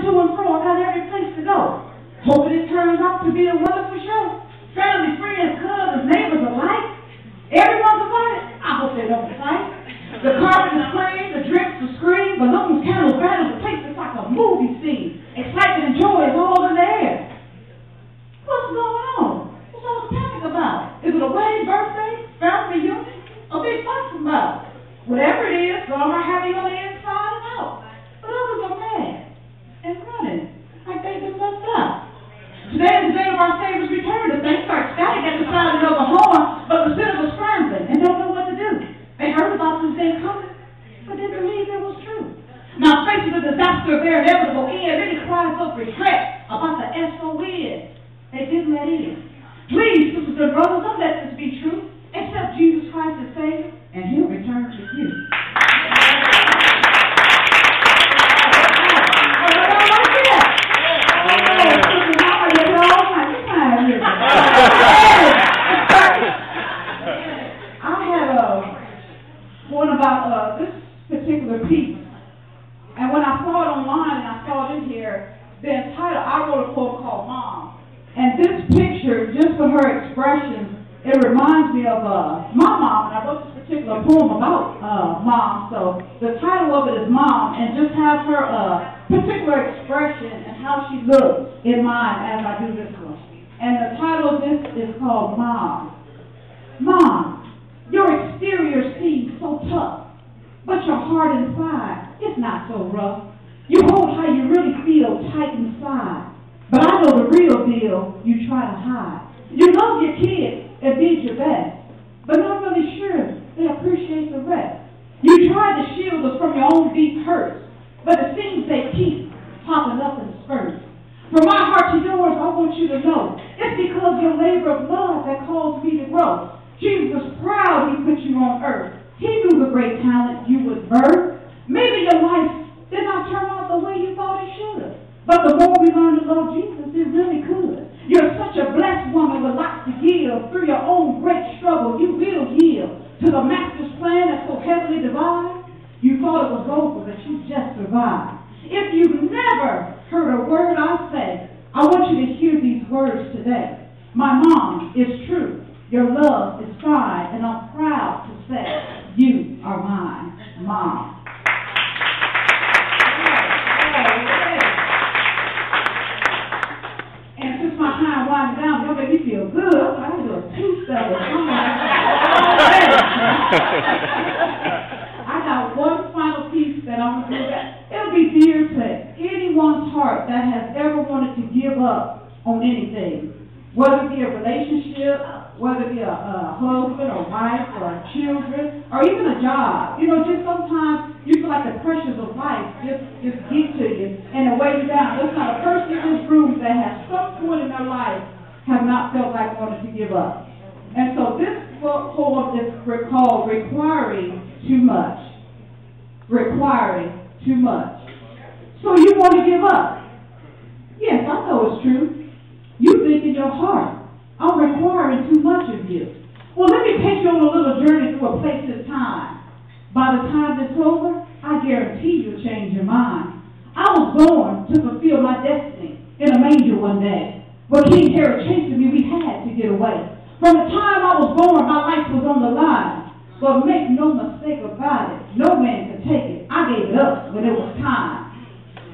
running to and fro. I got every place to go. Hoping it turns out to be a wonderful show. Family, friends, cousins, neighbors alike. Everyone's invited. I hope they don't fight. The carpet is clean, the drinks are screamed, balloons, candles, banners, the place is like a movie scene. Excitement and joy is all in the air. What's going on? What's all the panic about? Is it a wedding, birthday, family reunion, a big fuss about? Whatever it is, some are happy on the inside and out. But others are mad and running like they've been left out. Today is the day of our Savior's return. The things are ecstatic at the sound of the horn, but the sinners are scrambling and don't know what to do. They heard about this day coming, but they believed it was true. Now, facing the disaster of their inevitable end, many cries of regret about the S.O.N. They didn't let in. Please, sisters and brothers, don't let this be true. Accept Jesus Christ as Savior, and He'll return to you. One about this particular piece, and when I saw it online and I saw it in here, the title, I wrote a poem called Mom, and this picture, just for her expression, it reminds me of my mom, and I wrote this particular poem about Mom, so the title of it is Mom, and just have her particular expression and how she looks in mind as I do this one. And the title of this is called Mom. Mom, your exterior seems so tough, but your heart inside is not so rough. You hold how you really feel tight inside, but I know the real deal you try to hide. You love your kids and did your best, but not really sure they appreciate the rest. You try to shield us from your own deep hurts, but it seems they keep popping up in spurts. From my heart to yours, I want you to know, it's because your labor of love that caused me to grow. Jesus was proud He put you on earth. He knew the great talent you would birth. Maybe your life did not turn out the way you thought it should have. But the more we learn to love Jesus, it really could. You're such a blessed woman with lots to give. Through your own great struggle, you will yield to the Master's plan that's so heavily divided. You thought it was over, but you just survived. If you've never heard a word I say, I want you to hear these words today. My mom is true. Your love is fine, and I'm proud to say you are mine, Mom. And since my time winding down, y'all make me feel good. I can do a two-step. I got one final piece that I'm going to do. It'll be dear to anyone's heart that has ever wanted to give up on anything, whether it be a relationship, whether it be a husband or wife or children or even a job. You know, just sometimes you feel like the pressures of life just get to you and they weigh you down. There's not a person in this room that has some point in their life have not felt like wanting to give up. And so this poem is called Requiring Too Much. Requiring too much. So you want to give up? Yes, I know it's true. You think in your heart, I'm requiring too much of you. Well, let me take you on a little journey through a place in time. By the time it's over, I guarantee you'll change your mind. I was born to fulfill my destiny in a manger one day. When King Herod chasing me, we had to get away. From the time I was born, my life was on the line. But make no mistake about it, no man could take it. I gave it up when it was time.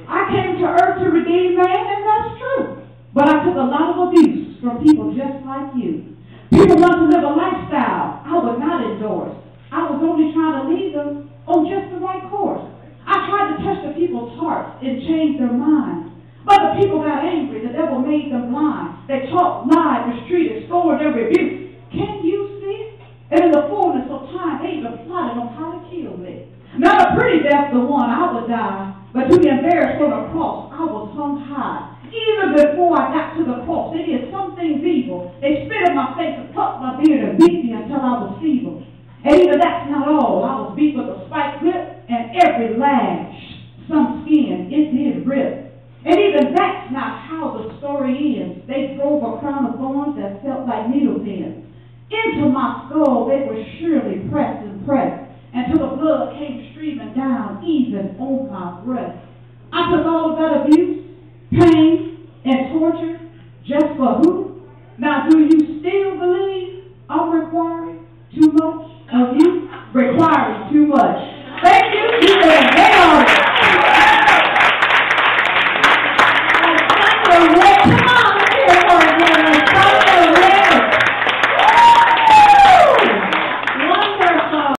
I came to earth to redeem man, and that's true. But I took a lot of abuse from people just like you. People want to live a lifestyle I would not endorse. I was only trying to lead them on just the right course. I tried to touch the people's hearts and change their minds. But the people got angry. The devil made them blind. They talked, lied, mistreated, scorned, and rebuked. Can you see? And in the fullness of time, they even plotted on how to kill me. Not a pretty death, the one I would die, but to be embarrassed on a cross, I was hung high. Even before I got to the cross, they did some things evil. They spit in my face and plucked my beard and beat me until I was feeble. And even that's not all. I was beat with a spike whip, and every lash, some skin, it did rip. And even that's not how the story ends. They drove a crown of thorns that felt like needle pins. Into my skull they were surely pressed and pressed, until the blood came streaming down, even on my breast. I took all of that abuse, pain, and torture just for who? Now, do you still believe I'm requiring too much of you? Requiring too much.